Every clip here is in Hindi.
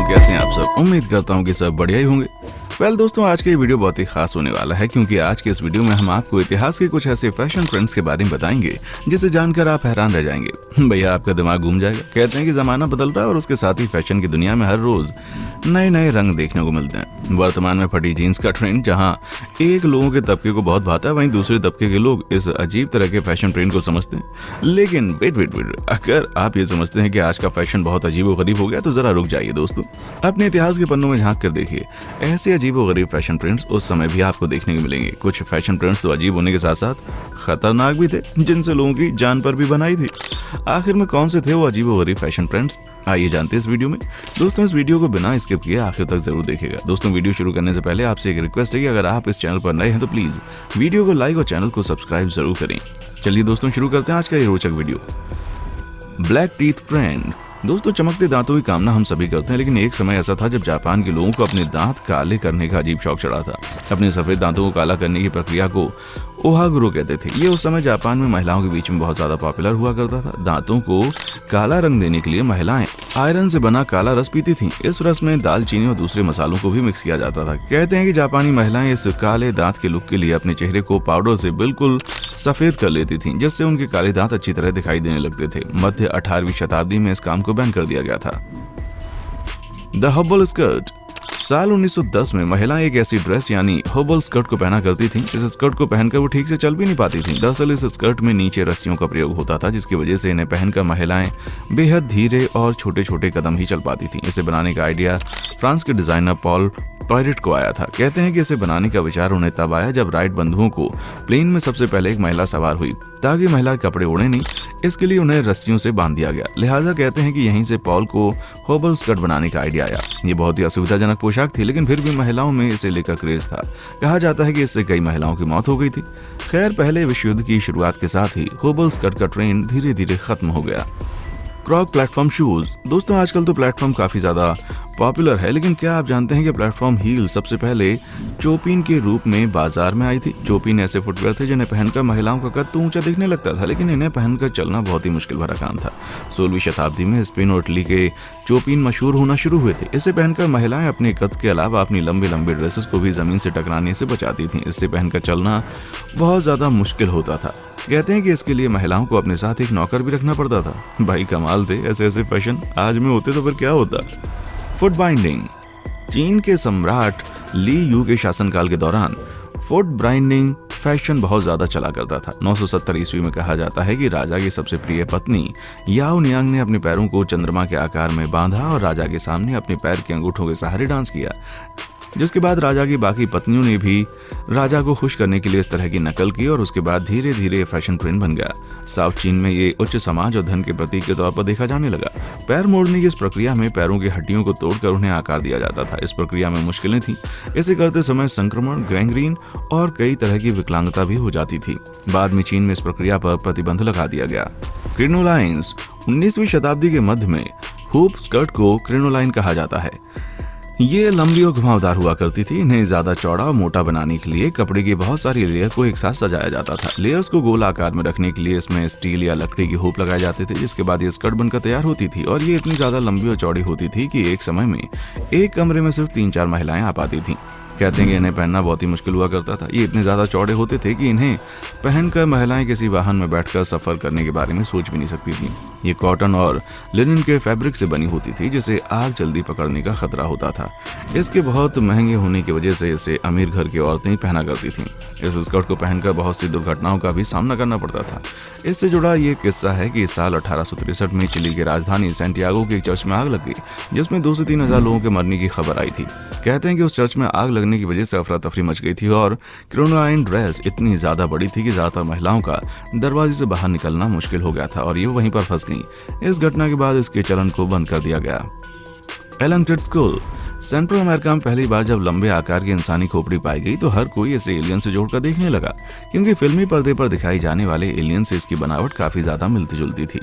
कैसे हैं आप सब। उम्मीद करता हूँ कि सब बढ़िया ही होंगे। दोस्तों, आज का ये वीडियो बहुत ही खास होने वाला है क्योंकि आज के इस वीडियो में हम आपको इतिहास के कुछ ऐसे फैशन ट्रेंड्स के बारे में बताएंगे जिसे जानकर आप हैरान रह जाएंगे। भैया, आपका दिमाग घूम जाएगा। कहते हैं कि जमाना बदल रहा है और उसके साथ ही फैशन की दुनिया में हर रोज नए नए रंग देखने को मिलते हैं। वर्तमान में फटी जीन्स का ट्रेंड जहाँ एक लोगों के तबके को बहुत भाता है, वहीं दूसरे तबके के लोग इस अजीब तरह के फैशन ट्रेंड को समझते हैं। लेकिन वेट, अगर आप ये समझते हैं कि आज का फैशन बहुत अजीब व गरीब हो गया तो जरा रुक जाइए दोस्तों। अपने इतिहास के पन्नों में झांक कर देखिए, ऐसे अजीब व गरीब फैशन ट्रेंड्स उस समय भी आपको देखने को मिलेंगे। कुछ फैशन ट्रेंड्स तो अजीब होने के साथ साथ खतरनाक भी थे, जिनसे लोगों की जान पर भी बनाई थी। आखिर में कौन से थे वो अजीब व गरीब फैशन ट्रेंड्स, आइए जानते हैं इस वीडियो में। दोस्तों, इस वीडियो को बिना स्किप किए आखिर तक जरूर देखिएगा। दोस्तों, वीडियो शुरू करने से पहले आपसे एक रिक्वेस्ट है कि अगर आप इस चैनल पर नए हैं तो प्लीज वीडियो को लाइक और चैनल को सब्सक्राइब जरूर करें। चलिए दोस्तों, शुरू करते हैं आज का ये रोचक वीडियो। Black teeth trend. दोस्तों, चमकते दांतों की कामना हम सभी करते हैं, लेकिन एक समय ऐसा था जब जापान के लोगों को अपने दांत काले करने का अजीब शौक चढ़ा था। अपने सफेद दांतों को काला करने की प्रक्रिया को ओहागुरो कहते थे। ये उस समय जापान में महिलाओं के बीच में बहुत ज्यादा पॉपुलर हुआ करता था। दांतों को काला रंग देने के लिए महिलाएं आयरन से बना काला रस पीती थीं। इस रस में दालचीनी और दूसरे मसालों को भी मिक्स किया जाता था। कहते हैं कि जापानी महिलाएं इस काले दांत के लुक के लिए अपने चेहरे को पाउडर से बिल्कुल सफेद कर लेती थीं, जिससे उनके काले दांत अच्छी तरह दिखाई देने लगते थे। मध्य 18वीं शताब्दी में इस काम को बैन कर दिया गया था। The Hubble skirt. साल 1910 में महिलाएं एक ऐसी ड्रेस यानी हबल स्कर्ट को पहना करती थीं। इस स्कर्ट को पहनकर वो ठीक से चल भी नहीं पाती थीं। दरअसल इस स्कर्ट में नीचे रस्सियों का प्रयोग होता था, जिसकी वजह से इन्हें पहनकर महिलाएं बेहद धीरे और छोटे छोटे कदम ही चल पाती थीं। इसे बनाने का आइडिया फ्रांस के डिजाइनर पॉल टॉयरेट को आया था। कहते हैं कि इसे बनाने का विचार उन्हें तब आया जब राइट बंधुओं को प्लेन में सबसे पहले एक महिला सवार हुई, ताकि महिला के कपड़े उड़े नहीं, इसके लिए उन्हें रस्सियों से बांध दिया गया। लिहाजा कहते हैं कि यहीं से पॉल को हबल स्कर्ट बनाने का आइडिया आया। ये बहुत ही असुविधाजनक पोशाक थी, लेकिन फिर भी महिलाओं में इसे लेकर क्रेज था। कहा जाता है कि इससे कई महिलाओं की मौत हो गई थी। खैर, पहले विश्व युद्ध की शुरुआत के साथ ही हबल स्कर्ट का ट्रेंड धीरे धीरे खत्म हो गया। क्रॉक प्लेटफॉर्म शूज। दोस्तों, आजकल तो प्लेटफॉर्म काफी ज्यादा पॉपुलर है, लेकिन क्या आप जानते हैं कि प्लेटफॉर्म हील सबसे पहले चोपिन के रूप में बाजार में आई थी। चोपिन ऐसे फुटवेयर थे जिन्हें पहनकर महिलाओं का कद तो ऊंचा दिखने लगता था, लेकिन इन्हें पहनकर चलना बहुत ही मुश्किल भरा काम था। 16वीं शताब्दी में स्पेन और इटली के चोपिन मशहूर होना शुरू हुए थे। इसे पहनकर महिलाएं अपने कद के अलावा अपनी लंबे लंबे ड्रेसेस को भी जमीन से टकराने से बचाती थीं। इससे पहनकर चलना बहुत ज्यादा मुश्किल होता था। कहते हैं कि इसके लिए महिलाओं को अपने साथ एक नौकर भी रखना पड़ता था। भाई कमाल थे, ऐसे ऐसे फैशन आज में होते तो फिर क्या होता। Foot binding. चीन के सम्राट ली यू के शासनकाल के दौरान फुट बाइंडिंग फैशन बहुत ज्यादा चला करता था। 970 ईस्वी में कहा जाता है कि राजा की सबसे प्रिय पत्नी याओ नियांग ने अपने पैरों को चंद्रमा के आकार में बांधा और राजा के सामने अपने पैर के अंगूठों के सहारे डांस किया, जिसके बाद राजा की बाकी पत्नियों ने भी राजा को खुश करने के लिए इस तरह की नकल की और उसके बाद धीरे धीरे फैशन ट्रेंड बन गया। साउथ चीन में ये उच्च समाज और धन के प्रतीक के तौर पर देखा जाने लगा। पैर मोड़ने की इस प्रक्रिया में पैरों की हड्डियों को तोड़कर उन्हें आकार दिया जाता था। इस प्रक्रिया में मुश्किलें थीं। इसे करते समय संक्रमण, गैंग्रीन और कई तरह की विकलांगता भी हो जाती थी। बाद में चीन में इस प्रक्रिया पर प्रतिबंध लगा दिया गया। क्रिनोलाइन्स। 19वीं शताब्दी के मध्य में हुप स्कर्ट को क्रिनोलाइन कहा जाता है। ये लंबी और घुमावदार हुआ करती थी। इन्हें ज्यादा चौड़ा और मोटा बनाने के लिए कपड़े की बहुत सारी लेयर को एक साथ सजाया जाता था। लेयर्स को गोल आकार में रखने के लिए इसमें स्टील या लकड़ी की हुप लगाए जाते थे, जिसके बाद ये स्कर्ट बनकर तैयार होती थी। और ये इतनी ज्यादा लंबी और चौड़ी होती थी कि एक समय में एक कमरे में सिर्फ 3-4 महिलाएं आ पाती थीं। कहते हैं कि इन्हें पहनना बहुत ही मुश्किल हुआ करता था। ये इतने ज्यादा चौड़े होते थे कि इन्हें पहनकर महिलाएं किसी वाहन में बैठकर सफर करने के बारे में सोच भी नहीं सकती थीं। ये कॉटन और लिनन के फैब्रिक से बनी होती थी, जिसे आग जल्दी पकड़ने का खतरा होता था। इसके बहुत महंगे होने की वजह से इसे अमीर घर की औरतें पहना करती थीं। इस स्कर्ट को पहनकर बहुत सी दुर्घटनाओं का भी सामना करना पड़ता था। इससे जुड़ा ये किस्सा है कि साल 1863 में चिली की राजधानी सैंटियागो के एक चर्च में आग लग गई, जिसमें 2 से 3 हजार लोगों के मरने की खबर आई थी। कहते हैं कि उस चर्च में आग लगने की वजह से अफरा तफरी मच गई थी और क्रिनोलाइन ड्रेस इतनी ज्यादा बड़ी थी कि ज्यादातर महिलाओं का दरवाजे से बाहर निकलना मुश्किल हो गया था और ये वहीं पर फंस गईं। इस घटना के बाद इसके चलन को बंद कर दिया गया। एलमटेड स्कुल। सेंट्रल अमेरिका में पहली बार जब लंबे आकार की इंसानी खोपड़ी पाई गई तो हर कोई इसे एलियन से जोड़कर देखने लगा, क्योंकि फिल्मी पर्दे पर दिखाई जाने वाले एलियन से इसकी बनावट काफी ज्यादा मिलती जुलती थी।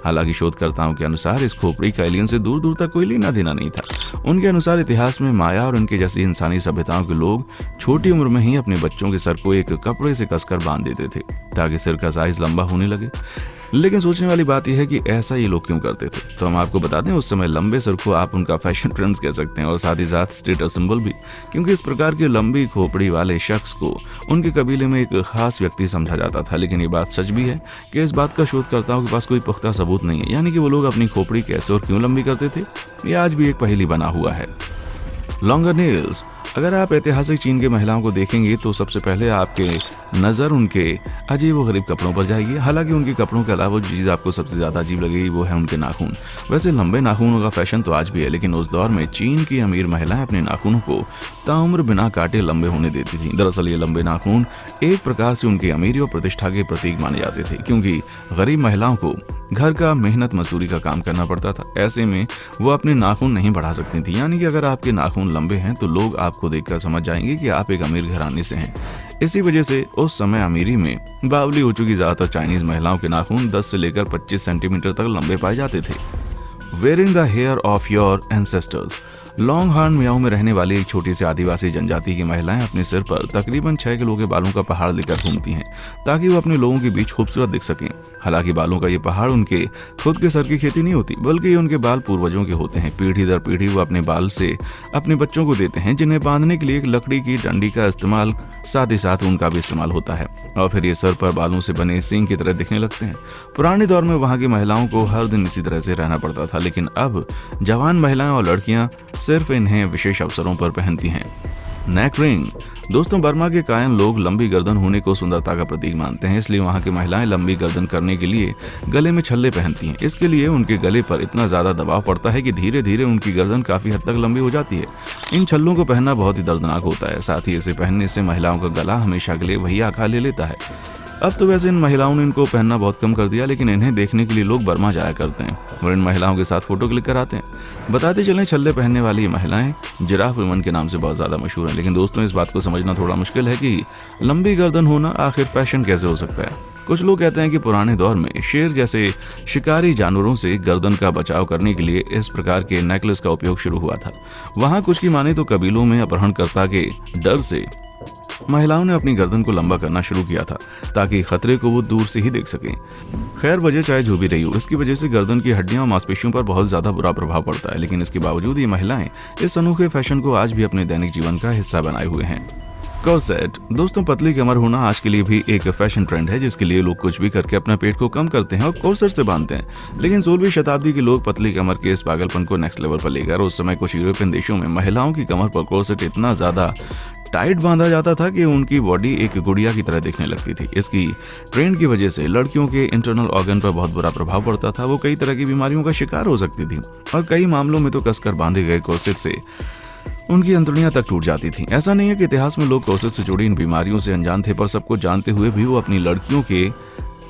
हालांकि शोधकर्ताओं के अनुसार इस खोपड़ी का एलियन से दूर दूर तक कोई लेना देना नहीं था। उनके अनुसार इतिहास में माया और उनके जैसी इंसानी सभ्यताओं के लोग छोटी उम्र में ही अपने बच्चों के सर को एक कपड़े से कसकर बांध देते थे ताकि सिर का साइज लंबा होने लगे। लेकिन सोचने वाली बात यह है कि ऐसा ये लोग क्यों करते थे। तो हम आपको बता दें, उस समय लंबे सर को आप उनका फैशन ट्रेंड्स कह सकते हैं और साथ ही साथ स्टेटस सिंबल भी, क्योंकि इस प्रकार के लंबी खोपड़ी वाले शख्स को उनके कबीले में एक खास व्यक्ति समझा जाता था। लेकिन ये बात सच भी है कि इस बात का शोधकर्ताओं के पास कोई पुख्ता सबूत नहीं है, यानी कि वो लोग अपनी खोपड़ी कैसे और क्यों लंबी करते थे, ये आज भी एक पहेली बना हुआ है। Longer nails. अगर आप ऐतिहासिक चीन के महिलाओं को देखेंगे तो सबसे पहले आपके नज़र उनके अजीब व गरीब कपड़ों पर जाएगी। हालांकि उनके कपड़ों के अलावा जो चीज़ आपको सबसे ज़्यादा अजीब लगेगी वो है उनके नाखून। वैसे लंबे नाखूनों का फैशन तो आज भी है, लेकिन उस दौर में चीन की अमीर महिलाएं अपने नाखूनों को ताउम्र बिना काटे लंबे होने देती थी। दरअसल ये लंबे नाखून एक प्रकार से उनकी अमीरी और प्रतिष्ठा के प्रतीक माने जाते थे, क्योंकि गरीब महिलाओं को घर का मेहनत मजदूरी का काम करना पड़ता था। ऐसे में वो अपने नाखून नहीं बढ़ा सकती थी, यानी कि अगर आपके नाखून लंबे हैं तो लोग आपको देखकर समझ जाएंगे कि आप एक अमीर घराने से हैं। इसी वजह से उस समय अमीरी में बावली हो चुकी ज्यादातर चाइनीज महिलाओं के नाखून 10 से लेकर 25 सेंटीमीटर तक लंबे पाए जाते थे। Wearing the hair of your ancestors. Long horn Miao में रहने वाली एक छोटी सी आदिवासी जनजाति की महिलाएं अपने सिर पर तकरीबन 6 किलो के बालों का पहाड़ लेकर घूमती हैं, ताकि वो अपने लोगों के बीच खूबसूरत दिख सकें। हालांकि बालों का ये पहाड़ उनके खुद के सर की खेती नहीं होती, बल्कि ये उनके बाल पूर्वजों के होते हैं। पीढ़ी दर पीढ़ी वो अपने बाल से अपने बच्चों को देते हैं, जिन्हें बांधने के लिए एक लकड़ी की डंडी का इस्तेमाल साथ ही साथ उनका भी इस्तेमाल होता है, और फिर ये सर पर बालों से बने सींग की तरह दिखने लगते हैं। पुराने दौर में वहाँ की महिलाओं को हर दिन इसी तरह से रहना पड़ता था, लेकिन अब जवान महिलाएं और लड़कियां सिर्फ इन्हें विशेष अवसरों पर पहनती हैं। नेक रिंग। दोस्तों, बर्मा के कायन लोग लंबी गर्दन होने को सुंदरता का प्रतीक मानते हैं, इसलिए वहाँ की महिलाएं लंबी गर्दन करने के लिए गले में छल्ले पहनती हैं। इसके लिए उनके गले पर इतना ज़्यादा दबाव पड़ता है कि धीरे धीरे उनकी गर्दन काफ़ी हद तक लंबी हो जाती है। इन छल्लों को पहनना बहुत ही दर्दनाक होता है, साथ ही इसे पहनने से महिलाओं का गला हमेशा के लिए वही आकार ले लेता है। अब तो वैसे इन महिलाओं ने इनको पहनना बहुत कम कर दिया, लेकिन इन्हें देखने के लिए लोग बर्मा जाया करते हैं और इन महिलाओं के साथ फोटो क्लिक कराते हैं। बताते चलें, छल्ले पहनने वाली ये महिलाएं जिराफ वुमन के नाम से बहुत ज़्यादा मशहूर हैं। लेकिन दोस्तों, इस बात को समझना थोड़ा मुश्किल है कि लंबी गर्दन होना आखिर फैशन कैसे हो सकता है। कुछ लोग कहते हैं कि पुराने दौर में शेर जैसे शिकारी जानवरों से गर्दन का बचाव करने के लिए इस प्रकार के नेकलेस का उपयोग शुरू हुआ था। वहाँ कुछ की माने तो कबीलों में अपहरणकर्ता के डर से महिलाओं ने अपनी गर्दन को लंबा करना शुरू किया था, ताकि खतरे को वो दूर से ही देख सकें। खैर, वजह चाहे जो भी रही हो, इसकी वजह से गर्दन की हड्डियों और मांसपेशियों पर बहुत ज़्यादा बुरा प्रभाव पड़ता है। लेकिन इसके बावजूद ये महिलाएं इस अनोखे फैशन को आज भी अपने दैनिक जीवन का हिस्सा बनाए हुए हैं। कॉर्सेट। दोस्तों, पतली कमर होना आज के लिए भी एक फैशन ट्रेंड है, जिसके लिए लोग कुछ भी करके अपना पेट को कम करते हैं और कॉर्सेट से बांधते हैं। लेकिन 16वीं शताब्दी के लोग पतली कमर के इस पागलपन को नेक्स्ट लेवल पर लेकर उस समय कुछ यूरोपियन देशों में महिलाओं की कमर पर कॉर्सेट इतना ज़्यादा टाइट बांधा जाता था कि उनकी बॉडी एक गुड़िया की तरह दिखने लगती थी। इसकी ट्रेंड की वजह से लड़कियों के इंटरनल ऑर्गन पर बहुत बुरा प्रभाव पड़ता था। वो कई तरह की बीमारियों का शिकार हो सकती थी और कई मामलों में तो कसकर बांधे गए कॉर्सेट से उनकी अंतड़ियां तक टूट जाती थीं। ऐसा नहीं है कि इतिहास में लोग कॉर्सेट से जुड़ी इन बीमारियों से अनजान थे, पर सबको जानते हुए भी वो अपनी लड़कियों के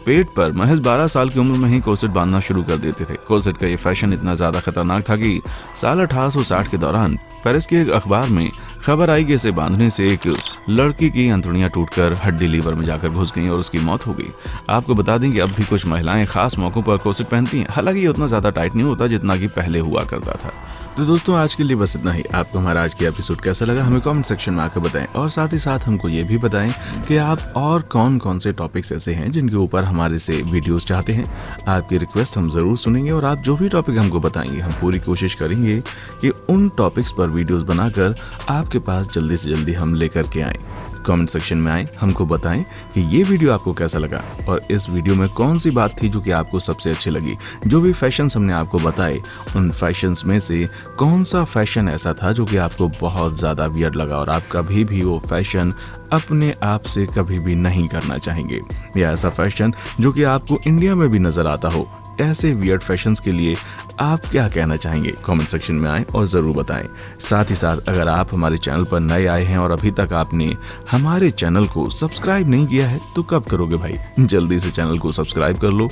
पेट पर महज 12 साल की उम्र में ही कॉर्सेट बांधना शुरू कर देते थे। कॉर्सेट का ये फैशन इतना ज़्यादा खतरनाक था कि साल 1860 के दौरान पेरिस के एक अखबार में खबर आई कि इसे बांधने से एक लड़की की अंतड़ियां टूटकर हड्डी लीवर में जाकर घुस गईं और उसकी मौत हो गई। आपको बता दें कि अब भी कुछ महिलाएं खास मौकों पर कॉर्सेट पहनती हैं, हालांकि ये उतना ज़्यादा टाइट नहीं होता जितना कि पहले हुआ करता था। तो दोस्तों, आज के लिए बस इतना ही। आपको हमारा आज की एपिसोड कैसा लगा हमें कमेंट सेक्शन में आकर बताएं, और साथ ही साथ हमको ये भी बताएं कि आप और कौन कौन से टॉपिक्स ऐसे हैं जिनके ऊपर हमारे से वीडियोस चाहते हैं। आपकी रिक्वेस्ट हम ज़रूर सुनेंगे और आप जो भी टॉपिक हमको बताएंगे हम पूरी कोशिश करेंगे कि उन टॉपिक्स पर वीडियोस बनाकर आपके पास जल्दी से जल्दी हम लेकर के आएँ। कमेंट सेक्शन में आए, हमको बताएं कि ये वीडियो आपको कैसा लगा और इस वीडियो में कौन सी बात थी जो कि आपको सबसे अच्छी लगी। जो भी फैशंस हमने आपको बताए, उन फैशंस में से कौन सा फैशन ऐसा था जो कि आपको बहुत ज़्यादा वियर्ड लगा और आप कभी भी वो फैशन अपने आप से कभी भी नहीं करना चाहेंगे, या ऐसा फैशन जो कि आपको इंडिया में भी नज़र आता हो। ऐसे वियर्ड फैशंस के लिए आप क्या कहना चाहेंगे, कमेंट सेक्शन में आएं और ज़रूर बताएं। साथ ही साथ अगर आप हमारे चैनल पर नए आए हैं और अभी तक आपने हमारे चैनल को सब्सक्राइब नहीं किया है तो कब करोगे भाई, जल्दी से चैनल को सब्सक्राइब कर लो।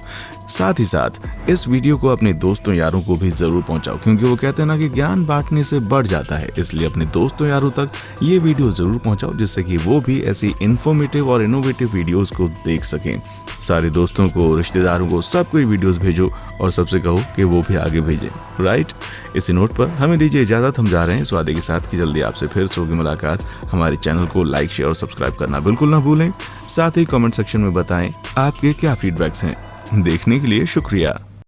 साथ ही साथ इस वीडियो को अपने दोस्तों यारों को भी ज़रूर पहुंचाओ, क्योंकि वो कहते हैं ना कि ज्ञान बांटने से बढ़ जाता है। इसलिए अपने दोस्तों यारों तक ये वीडियो ज़रूर पहुँचाओ, जिससे कि वो भी ऐसी इन्फॉर्मेटिव और इनोवेटिव वीडियोज़ को देख सकें। सारे दोस्तों को, रिश्तेदारों को, सबको ये वीडियोस भेजो और सबसे कहो कि वो भी आगे भेजें। राइट, इसी नोट पर हमें दीजिए इजाज़त। हम जा रहे हैं इस वादे के साथ कि जल्दी आपसे फिर से होगी मुलाकात। हमारे चैनल को लाइक, शेयर और सब्सक्राइब करना बिल्कुल ना भूलें। साथ ही कमेंट सेक्शन में बताएं आपके क्या फीडबैक्स हैं। देखने के लिए शुक्रिया।